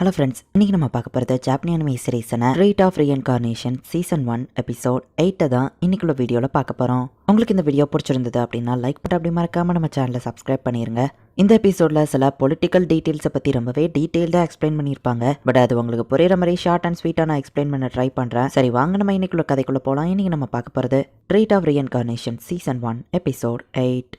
Hello friends, இன்னைக்கு நம்ம பார்க்க போகிறது ஜாப்பனீஸ் அனிமே சீரிஸான rate of reincarnation season 1 episode 8 தான் இன்னைக்குள்ள வீடியோவில் பார்க்க போகிறோம். உங்களுக்கு இந்த வீடியோ பிடிச்சிருந்தது அப்படின்னா லைக் பண்ணி அப்படி மறக்காம நம்ம சேனலை சப்ஸ்கிரைப் பண்ணிருங்க. இந்த எபிசோட்ல சில பொலிட்டிக்கல் டீட்டெயில்ஸை பற்றி ரொம்பவே டீட்டெயில்டாக எக்ஸ்பிளைன் பண்ணியிருப்பாங்க. பட் அது உங்களுக்கு புரியுற மாதிரி ஷார்ட் அண்ட் ஸ்வீட்டாக நான் எக்ஸ்பிளைன் பண்ண ட்ரை பண்ணுறேன். சரி வாங்க நம்ம இன்னைக்குள்ள கதைக்குள்ளே போகலாம். இன்னைக்கு நம்ம பார்க்க போகிறது rate of reincarnation season 1 episode 8.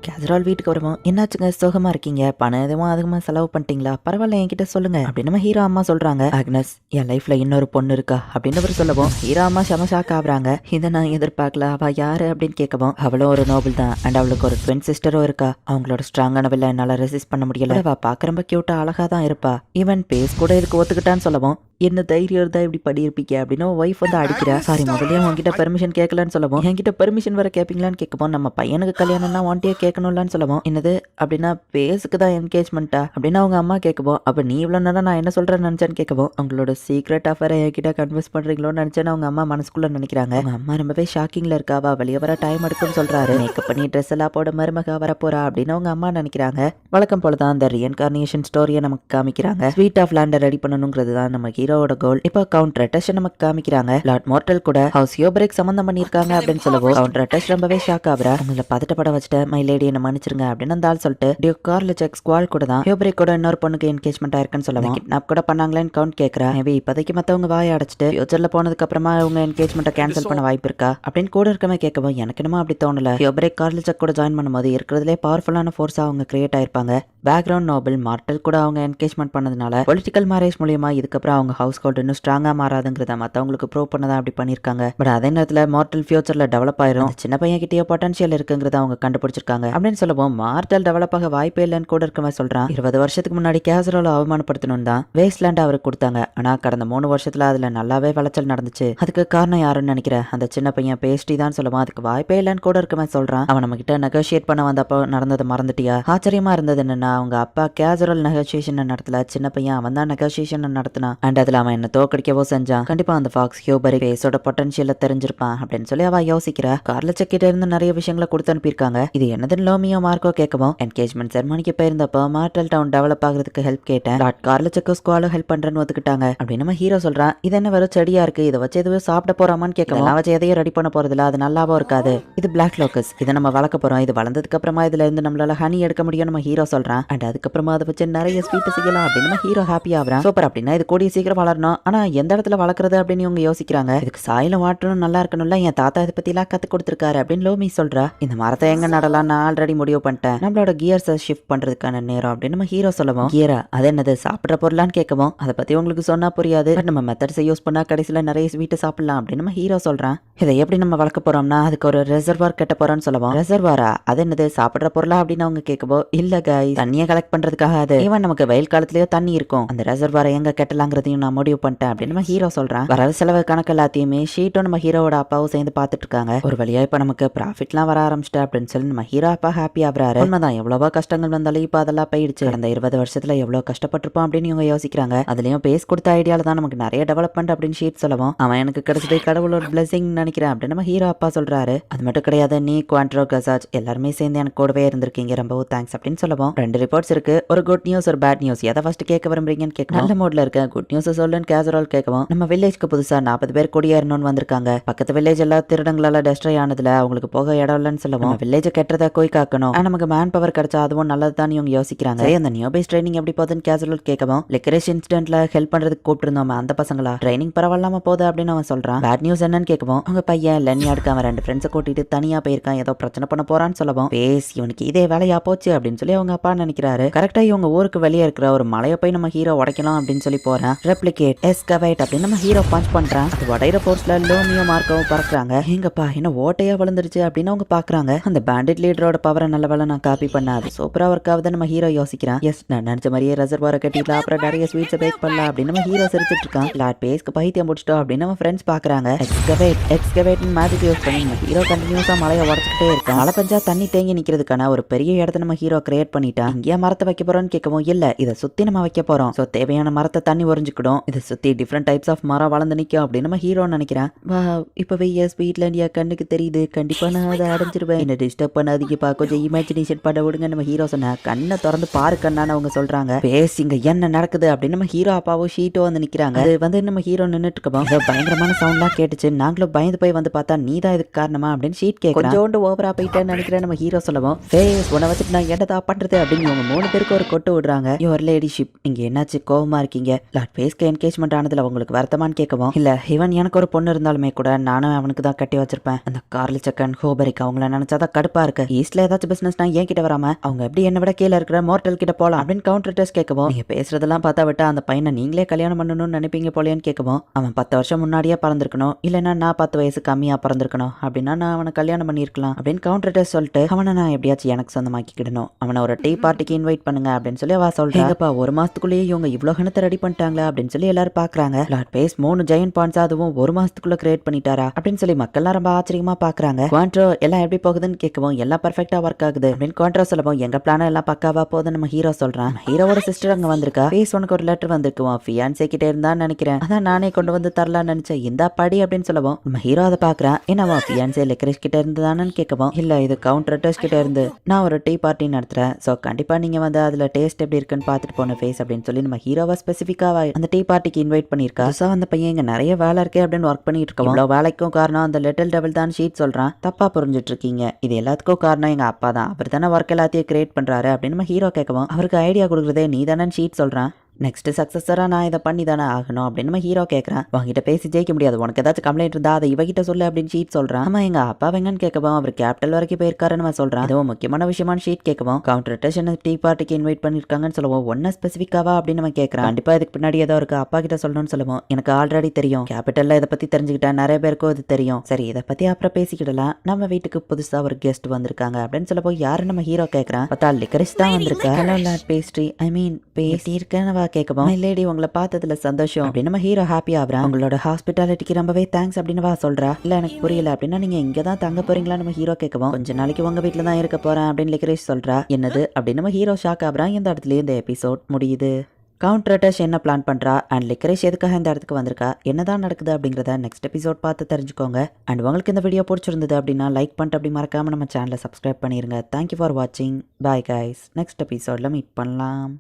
கேசரால் வீட்டுக்கு வருவோம். என்னாச்சுங்க, சோகமா இருக்கீங்க? பணம் எதுவும் அதிகமாக செலவு பண்ணிட்டீங்களா? பரவாயில்ல, என்கிட்ட சொல்லுங்க அப்படின்னு நம்ம ஹீரோ அம்மா சொல்றாங்க. அக்னஸ், என் லைஃப்ல இன்னொரு பொண்ணு இருக்கா அப்படின்னு அவர் சொல்லவும் ஹீரோ அம்மா செம ஷாக் ஆகுறாங்க. இதை நான் எதிர்பார்க்கல. அவ யாரு அப்படின்னு கேட்கவும் அவளும் ஒரு நோபல் தான் அண்ட் அவளுக்கு ஒரு ட்வின் சிஸ்டரும் இருக்கா. அவங்களோட ஸ்ட்ராங்கான வில்ல என்னால ரெசிஸ்ட் பண்ண முடியல. அவ பார்க்க ரொம்ப கியூட்டா அழகா தான் இருப்பா. ஈவன் பேஸ் கூட இதுக்கு ஒத்துக்கிட்டான்னு சொல்லவும் என்ன தைரியம் இருந்தா இப்படி பண்ணியிருப்பீங்க அப்படின்னு ஒய்ஃப் வந்து அடிக்கிறா. சாரி, முதல்ல உங்ககிட்ட பெர்மிஷன் கேட்கலான்னு சொல்லவும் என்கிட்ட பெர்மிஷன் வர கேட்பீங்களான்னு கேட்கவும் நம்ம பையனுக்கு கல்யாணம்னா ஒன்ட்டியே கேட்கணும்லான்னு சொல்லவும் என்னது அப்படின்னா பேஸுக்கு தான் என்கேஜ்மெண்ட்டா அப்படின்னு அவங்க அம்மா கேட்கவும் அப்போ நீ இவ்வளோ நேரம் நான் என்ன சொல்கிறேன்னு நினச்சேன்னு கேட்கவும் உங்களோட சீக்ரெட் அஃபரை என்கிட்ட கன்வெர்ஸ் பண்ணுறீங்களோன்னு நினச்சேன்னு அவங்க அம்மா மனசுக்குள்ளே நினைக்கிறாங்க. அவங்க அம்மா ரொம்பவே ஷாக்கிங்கில் இருக்காவா, வெளியே வர டைம் எடுக்கும்னு சொல்கிறாரு. மேக்கப் பண்ணி ட்ரெஸ் எல்லாம் போட மருமக வரப்போறா அப்படின்னு அவங்க அம்மா நினைக்கிறாங்க. வழக்கம் போல தான் அந்த ரீஇன்கார்னேஷன் ஸ்டோரியை நமக்கு காமிக்கிறாங்க. ஸ்வீட் ஆஃப் லேண்டை ரெடி பண்ணணுங்கிறது தான் நம்ம ஹீரோவோட கோல். இப்போ கவுண்ட் ரெட்டஷ் நமக்கு காமிக்கிறாங்க. லார்ட் மோர்டல் கூட ஹவுஸ் யோபரேக் சம்பந்தம் பண்ணியிருக்காங்க அப்படின்னு சொல்லவும் கவுண்ட் ரெட்டஷ் ரொம்பவே ஷாக் ஆகுறா. உங்களை பதட்டப்பட வச்சுட்டு மை லேடி என்ன மன்னிச்சிருங்க அப்படின்னு அந்த ஆள் சொல்லிட்டு டியூக் கார்லஜெக் ஸ்குவால் கூட தான் யோபரேக் கூட இன்னொரு பொண்ணுக்கு என்கேஜ்மெண்ட் ஆயிருக்குன்னு சொல்லுவாங்க. கிட்னாப் கூட பண்ணாங்களேன்னு கவுண்ட் கேட்கறா. மேபி இப்போதைக்கு மற்றவங்க வாயை அடைச்சிட்டு ஃபியூச்சர்ல போனதுக்கு அப்புறமா அவங்க என்கேஜ்மெண்ட்டை கேன்சல் பண்ண வாய்ப்பு இருக்கா அப்படின்னு கூட இருக்கவே கேட்கவும் எனக்கு என்னமோ அப்படி தோணல. யோபரேக் கார்லஜெக் கூட ஜாயின் பண்ணும்போது இருக்கிறதுலே பவர்ஃபுல்லான ஃபோர்ஸா அவங்க கிரியேட் ஆயிருப்பாங்க. பேக்ரவுண்ட் நோபல் மார்டல் கூட அவங்க என்கேஜ்மெண்ட் பண்ணதுனால பொலிட்டிக்கல் மேரேஜ் மூலியமா இதுக்கப்புறம் அவங்க ஹவுஸ் ஹோல்ட் இன்னும் ஸ்ட்ராங்கா மாறாதுங்கிறத மற்றவங்களுக்கு ப்ரூவ் பண்ணதான் அப்படி பண்ணியிருக்காங்க. பட் அதே நேரத்தில் மார்டல் ஃபியூச்சர்ல டெவலப் ஆயிரும். சின்ன பையன் கிட்டே பொட்டன்ஷியல் இருக்குங்கிறத அவங்க கண்டுபிடிச்சிருக்காங்க அப்படின்னு சொல்லவும் மார்டல் டெவலப் ஆக வாய்ப்பே இல்லைன்னு கூட இருக்கவே சொல்றான். 20 வருஷத்துக்கு முன்னாடி கேசரோல அவமானப்படுத்தணும் தான் வேஸ்ட்லேண்ட் அவருக்கு கொடுத்தாங்க. ஆனா கடந்த 3 வருஷத்துல அதுல நல்லாவே விளைச்சல் நடந்துச்சு. அதுக்கு காரணம் யாருன்னு நினைக்கிறேன்? அந்த சின்ன பையன் பேஸ்டி தான் சொல்லுவான். அதுக்கு வாய்ப்பே இல்லைன்னு கூட இருக்கவே சொல்றான். அவன் நம்ம கிட்ட நெகோஷியேட் பண்ண வந்தப்போ நடந்ததை மறந்துட்டியா? ஆச்சரியமா இருந்தது என்னன்னா அவங்க அப்பா கேசரல் நெகோசியேஷன் நடத்தல, சின்ன பையன் அவன் தான் நெகோசியேஷன் நடத்தினான். அண்ட் அதுல அவன் என்ன தோக்கடிக்கவோ செஞ்சான். கண்டிப்பா அந்த ஃபாக்ஸ் ஹியூபரி பேஸோட பொட்டன்ஷியல தெரிஞ்சிருப்பான் அப்படின்னு சொல்லி அவ யோசிக்கிறா. கார்லஜெக் கிட்ட இருந்து நிறைய விஷயங்களை கொடுத்து அனுப்பியிருக்காங்க. இது என்னதுன்னு லோமியோ மார்க்கோ கேட்கவும் என்கேஜ்மெண்ட் செரமனிக்கு போயிருந்தப்போ மார்டல் டவுன் டெவலப் ஆகிறதுக்கு ஹெல்ப் கேட்டேன். லார்ட் கார்லஜெக் ஸ்குவாலும் ஹெல்ப் பண்றேன்னு ஒத்துக்கிட்டாங்க அப்படின்னு நம்ம ஹீரோ சொல்றான். இது என்ன வெறும் செடியா இருக்கு, இதை வச்சு எதுவும் சாப்பிட போறாமான்னு கேட்கவும் வச்சு எதையும் ரெடி பண்ண போறதில்ல, அது நல்லாவும் இருக்காது. இது பிளாக் லோக்கஸ், இதை நம்ம வளர்க்க போறோம். இது வளர்ந்ததுக்கு அப்புறமா இதுல இருந்து நம்மளால ஹனி எடுக்க முடியும் நம்ம ஹீரோ சொல்றான். அண்ட் அதுக்கப்புறமா அதை வச்சு நிறைய ஸ்வீட் செய்யலாம் அப்படின்னு நம்ம ஹீரோ ஹாப்பி ஆகுறான். சூப்பர், அப்படின்னா இது கூடிய சீக்கிரம் வளரணும். ஆனா எந்த இடத்துல வளர்க்குறது அப்படின்னு இவங்க யோசிக்கிறாங்க. இதுக்கு சாயிலும் வாட்டரும் நல்லா இருக்கணும்ல, என் தாத்தா இதை பத்தி எல்லாம் கத்து கொடுத்துருக்காரு அப்படின்னு லோமி சொல்றா. இந்த மரத்தை எங்க நடலாம் நான் ஆல்ரெடி முடிவு பண்ணிட்டேன். நம்மளோட கியர்ஸை ஷிஃப்ட் பண்றதுக்கான நேரம் அப்படின்னு நம்ம ஹீரோ சொல்லவும் கியரா அது என்னது சாப்பிட்ற பொருளான்னு கேட்கவும் அதை பத்தி உங்களுக்கு சொன்னா புரியாது, நம்ம மெத்தட்ஸை யூஸ் பண்ணா கடைசியில நிறைய ஸ்வீட்டு சாப்பிடலாம் அப்படின்னு நம்ம ஹீரோ சொல்றான். இதை எப்படி நம்ம வளர்க்க போறோம்னா அதுக்கு ஒரு ரெசர்வார் கட்ட போறோம்னு சொல்லவும் ரெசர்வாரா அது என்னது சாப்பிட்ற பொருளா அப்படின்னு அவங்க கேட்கவும் இல்ல காய், தண்ணியை கலெக்ட் பண்றதுக்காக. அது ஈவன் நமக்கு வெயில் காலத்திலேயே தண்ணி இருக்கும், அந்த ரெசர்வாரை எங்க கட்டலாங்கிறதையும் நான் முடிவு பண்ணிட்டேன் அப்படின்னு நம்ம ஹீரோ சொல்றான். வரவு செலவு கணக்கு எல்லாத்தையுமே ஷீட்டும் நம்ம ஹீரோவோட அப்பாவும் சேர்ந்து பார்த்துட்டு இருக்காங்க. ஒரு வழியா இப்ப நமக்கு ப்ராஃபிட்லாம் வர ஆரம்பிச்சிட்டா அப்படின்னு சொல்லி நம்ம ஹீரோ அப்பா ஹாப்பி ஆகுறாரு. உண்மைதான், எவ்வளவோ கஷ்டங்கள் வந்தாலும் இப்ப அதெல்லாம் போயிடுச்சு. கடந்த 20 வருஷத்துல எவ்வளவு கஷ்டப்பட்டிருப்போம் அப்படின்னு இவங்க யோசிக்கிறாங்க. அதுலயும் பேஸ் கொடுத்த ஐடியால தான் நமக்கு நிறைய டெவலப்மெண்ட் அப்படின்னு ஷீட் சொல்லவும் அவன் எனக்கு கிடைச்சது கடவுளோட பிளெஸிங் நினைக்கிறேன் அப்படின்னு நம்ம ஹீரோ அப்பா சொல்றாரு. அது மட்டும் கிடையாது, நீ குவான்ட்ரோ கசாஜ் எல்லாருமே சேர்ந்து எனக்கு கூடவே இருந்திருக்கீங்க, ரொம்பவும் தேங்க்ஸ் அப்படின்னு சொல்லவும் 2 ரிப்போர்ட்ஸ் இருக்கு, ஒரு குட் நியூஸ் ஒரு பேட் நியூஸ். எதை ஃபர்ஸ்ட் கேட்க விரும்புறீங்கன்னு கேட்க நல்ல மோட்ல இருக்க குட் நியூஸ் சொல்லுன்னு கேசரால் கேட்கவும் நம்ம வில்லேஜ்க்கு புதுசா 40 பேர் குடியேறணும்னு வந்திருக்காங்க. பக்கத்து வில்லேஜ் எல்லாம் திருடங்களால டெஸ்ட்ராய் ஆனதுல அவங்களுக்கு போக இடம் இல்லைன்னு சொல்லவும் வில்லேஜ் கெட்டதை கோய் காக்கணும், நமக்கு மேன் பவர் கிடைச்சா அதுவும் நல்லதுதான் இவங்க யோசிக்கிறாங்க. அந்த நியூ பேஸ் ட்ரைனிங் எப்படி போகுதுன்னு கேசரால் கேட்கவும் லிக்கரேஷ் இன்சிடென்ட்ல ஹெல்ப் பண்றதுக்கு கூப்பிட்டு இருந்தோம் அந்த பசங்களா, ட்ரைனிங் பரவாயில்லாம போகுது அப்படின்னு அவன் சொல்றான். பேட் நியூஸ் என்னன்னு கேட்கவும் அவங்க பையன் லென்னியா எடுக்காம 2 ஃப்ரெண்ட்ஸை கூட்டிட்டு தனியா போயிருக்கான், ஏதோ பிரச்சனை பண்ண போறான்னு சொல்லவும் பேஸ் இவனுக்கு இதே வேலையா போச்சு அப்படின்னு சொல்லி அவங்க அப்பா நினைக்கிறாரு. கரெக்டா இவங்க ஊருக்கு வெளியே இருக்கிற ஒரு மலையை போய் நம்ம ஹீரோ உடைக்கலாம் அப்படின்னு சொல்லி போறான். ரெப்ளிகேட் எஸ்கவேட் அப்படின்னு நம்ம ஹீரோ பஞ்ச் பண்றான். அது உடையிற போர்ஸ்ல லோமியோ மார்க்கவும் பறக்குறாங்க. எங்கப்பா என்ன ஓட்டையா விழுந்துருச்சு அப்படின்னு அவங்க பாக்குறாங்க. அந்த பேண்டிட் லீடரோட பவரை நல்ல வேலை நான் காப்பி பண்ணாது சூப்பரா ஒர்க் ஆகுது நம்ம ஹீரோ யோசிக்கிறான். எஸ், நான் நினைச்ச மாதிரியே ரெசர்வாரை கட்டிடலாம், அப்புறம் நிறைய ஸ்வீட்ஸை பேக் பண்ணலாம் அப்படின்னு நம்ம ஹீரோ சிரிச்சிட்டு இருக்கான். லார்ட் பேஸ்க்கு பைத்தியம் முடிச்சிட்டோம் அப்படின்னு நம்ம ஃப்ரெண்ட்ஸ் பாக்குறாங்க. எக்ஸ்கவேட் மேஜிக் யூஸ் பண்ணி நம்ம ஹீரோ கண்டினியூஸா மலையை உடச்சிக்கிட்டே இருக்கான். மழை பெஞ்சா தண்ணி தேங்கி நிக்கிறதுக்கான ஒரு பெரிய இடத்த நம்ம ஹீரோ கிரியேட் பண்ணிட்டான். இங்கேயா மரத்தை வைக்க போறோம்னு கேட்கவும் இல்ல, இதை சுத்தி நம்ம வைக்க போறோம். சோ தேவையான மரத்தை தண்ணி உறிஞ்சிக்கிடும், இதை சுத்தி டிஃப்ரெண்ட் டைப்ஸ் ஆஃப் மரம் வளர்ந்து நிற்கும் அப்படின்னு நம்ம ஹீரோ நினைக்கிறேன். இப்பவே எஸ் வீட்ல என் கண்ணுக்கு தெரியுது, கண்டிப்பா நான் அதை அடைஞ்சிருவேன், என்ன டிஸ்டர்ப் பண்ணாதீங்க தெரியலையேப்பா, கொஞ்சம் இமேஜினேஷன் பண்ண விடுங்க நம்ம ஹீரோ சொன்ன. கண்ணை திறந்து பாரு கண்ணான்னு அவங்க சொல்றாங்க. பேஸ் இங்க என்ன நடக்குது அப்படின்னு நம்ம ஹீரோ அப்பாவும் ஷீட்டோ வந்து நிக்கிறாங்க. அது வந்து நம்ம ஹீரோ நின்னுட்டு இருக்கோம். ஏதோ பயங்கரமான சவுண்ட்லாம் கேட்டுச்சு. நாங்களும் பயந்து போய் வந்து பார்த்தா நீ தான் இதுக்கு காரணமா அப்படின்னு ஷீட் கேட்கறான். கொஞ்சோண்டு ஓவரா போயிட்டேன்னு நினைக்கிறேன் நம்ம ஹீரோ சொல்லவும், ஃபேஸ் உன்னை வச்சுட்டு நான் என்னதா பண்றது அப்படின்னு இவங்க 3 பேருக்கு ஒரு கொட்டு விடுறாங்க. யுவர் லேடிஷிப், இங்க என்னாச்சு கோவமா இருக்கீங்க? லார்ட் பேஸ்க்கு என்கேஜ்மெண்ட் ஆனதுல உங்களுக்கு வருத்தமான்னு கேட்கவும், இல்ல இவன் எனக்கு ஒரு பொண்ணு இருந்தாலுமே கூட நானும் அவனுக்கு தான் கட்டி வச்சிருப்பேன். அந்த கார்ல் செக்கன் ஹோபரிக் அவங்கள நினைச்சாதான் கடுப்பா இருக்கு. ஈஸ்ட்ல ஏதாச்சும் பிசினஸ்னா ஏன் கிட்ட வராம அவங்க எப்படி என்ன விட கீழே இருக்கிற மோர்டல் கிட்ட போலாம் அப்படின்னு கவுண்டர் டெஸ்ட் கேட்கவும், நீங்க பேசுறதெல்லாம் பார்த்தா விட்டா அந்த பையனை நீங்களே கல்யாணம் பண்ணணும்னு நினைப்பீங்க போலேன்னு கேட்கவும், அவன் 10 வருஷம் முன்னாடியே பறந்துருக்கணும், இல்லைன்னா நான் 10 வயசு கம்மியா பறந்துருக்கணும், அப்படின்னா நான் அவனை கல்யாணம் பண்ணிருக்கலாம் அப்படின்னு கவுண்டர் டெஸ்ட் சொல்லிட்டு, அவனை நான் எப்படியாச்சும் எனக்கு சொந்தமாக்கிக்கிடணும், அவனை ஒரு டீ பார்ட்டிக்கு இன்வைட் பண்ணுங்க அப்படின்னு சொல்லி அவ சொல்றாங்கப்பா. 1 மாசத்துக்குள்ளேயே இவங்க இவ்வளவு கணத்தை ரெடி பண்ணிட்டாங்களா அப்படின்னு சொல்லி எல்லாரும் பாக்குறாங்க. லார்ட் பேஸ் 3 ஜெயண்ட் பாயிண்ட்ஸ் அதுவும் 1 மாசத்துக்குள்ள கிரியேட் பண்ணிட்டாரா அப்படின்னு சொல்லி மக்கள்லாம் ரொம்ப ஆச்சரியமா பாக்குறாங்க. குவான்ட்ரோ எல்லாம் எப்படி போகுதுன்னு கேட்கவும், எல்லாம் பர்ஃபெக்டா ஒர்க் ஆகுது அப்படின்னு குவான்ட்ரோ சொல்லவும், எங்க பிளான் எல்லாம் பக்காவா போகுது நம்ம ஹீரோ சொல்றான். ஹீரோவோட சிஸ்டர் அங்க வந்திருக்கா. பேஸ் உனக்கு ஒரு லெட்டர் வந்திருக்குவோம், ஃபியான்சே கிட்ட இருந்தான்னு நினைக்கிறேன், அதான் நானே கொண்டு வந்து தரலாம்னு நினைச்சேன், இந்த படி அப்படின்னு சொல்லவும் நம்ம ஹீரோ அதை பாக்குறான். என்னவா ஃபியான்சே லிக்கரிஷ் கிட்ட இருந்துதானு கேட்கவும், இல்ல இது கவுண்டர் டெஸ்ட் கிட்ட இருந்து நான் ஒரு டீ பார்ட்டி நடத்துறேன், சோ கண்டிப்பா நீங்க வந்து அதுல டேஸ்ட் எப்படி இருக்குன்னு பாத்துட்டு போன ஃபேஸ் அப்படின்னு சொல்லி நம்ம ஹீரோவா ஸ்பெசிஃபிக்காவா அந்த டீ பார்ட்டிக்கு இன்வைட் பண்ணிருக்கா. சோ அந்த பையன் இங்க நிறைய வேலை இருக்கே அப்படின்னு ஒர்க் பண்ணிட்டு இருக்கோம். இவ்வளவு வேலைக்கும் காரணம் அந்த லிட்டில் டெவில் தான் ஷீட் சொல்றான். தப்பா புரிஞ்சுட்டு இருக்கீங்க, இது எல்லாத்துக்கும் காரணம் எங்க அப்பா தான், அவர் தானே ஒர்க் எல்லாத்தையும் கிரியேட் பண்றாரு அப்படின்னு நம்ம ஹீரோ கேட்கவும், அவருக்கு ஐடியா கொடுக்குறதே நீ தானே ஷீட் சொல்றான். நெக்ஸ்ட் சக்சஸரா நான் இதை பண்ணி தானே ஆகணும் அப்படின்னு நம்ம ஹீரோ கேட்கறான். உங்ககிட்ட பேசி ஜெயிக்க முடியாது, உனக்கு ஏதாச்சும் கம்ப்ளைண்ட் இருந்தா அதை இவகிட்ட சொல்லு அப்படின்னு ஷீட் சொல்றான். ஆமா எங்க அப்பா வெங்கன்னு கேட்கவும், அவர் கேபிட்டல் வரைக்கும் போயிருக்காருன்னு நம்ம சொல்றான். அதுவும் முக்கியமான விஷயமான ஷீட் கேட்கவும், கவுண்டர் டெஸ்ட் டீ பார்ட்டிக்கு இன்வைட் பண்ணிருக்காங்கன்னு சொல்லுவோம். ஒன்ன ஸ்பெசிஃபிக்காவா அப்படின்னு நம்ம கேட்கறான். கண்டிப்பா இதுக்கு பின்னாடி ஏதோ இருக்கு, அப்பா கிட்ட சொல்லணும்னு சொல்லுவோம். எனக்கு ஆல்ரெடி தெரியும், கேபிட்டல்ல இதை பத்தி தெரிஞ்சுக்கிட்டா நிறைய பேருக்கும் இது தெரியும். சரி இதை பத்தி அப்புறம் பேசிக்கிடலாம், நம்ம வீட்டுக்கு புதுசா ஒரு கெஸ்ட் வந்திருக்காங்க அப்படின்னு சொல்லப்போ யாரு நம்ம ஹீரோ கேட்கறான். பார்த்தா லிக்கரிஷ் தான் வந்திருக்கா. ஹலோ லார்ட் பேஸ்ட்ரி, ஐ மீன் பேசி இருக்கேன்னு கேட்கவும், லேடி உங்களை பார்த்ததுல சந்தோஷம் அப்படின்னு நம்ம ஹீரோ ஹாப்பி ஆகுறான். உங்களோட ஹாஸ்பிட்டாலிட்டிக்கு ரொம்பவே தேங்க்ஸ் அப்படின்னு வா சொல்றா. இல்ல எனக்கு புரியல அப்படின்னா நீங்க இங்க தான் தங்க போறீங்களா நம்ம ஹீரோ கேட்கவும், கொஞ்ச நாளைக்கு உங்க வீட்டுல தான் இருக்க போறேன் அப்படின்னு லிக்கரிஷ் சொல்றா. என்னது அப்படின்னு நம்ம ஹீரோ ஷாக் ஆகுறான். இந்த இடத்துல இந்த எபிசோட் முடியுது. கவுண்டர் டெஸ்ட் என்ன பிளான் பண்றா அண்ட் லிக்கரிஷ் எதுக்காக இந்த இடத்துக்கு வந்திருக்கா, என்னதான் நடக்குது அப்படிங்கிறத நெக்ஸ்ட் எபிசோட் பார்த்து தெரிஞ்சுக்கோங்க. அண்ட் உங்களுக்கு இந்த வீடியோ பிடிச்சிருந்தது அப்படின்னா லைக் பண்ணிட்டு அப்படி மறக்காம நம்ம சேனலை சப்ஸ்கிரைப் பண்ணிருங்க. தேங்க்யூ ஃபார் வாட்சிங். பாய் கைஸ், நெக்ஸ்ட் எபிசோட்ல மீட் பண்ணலாம்.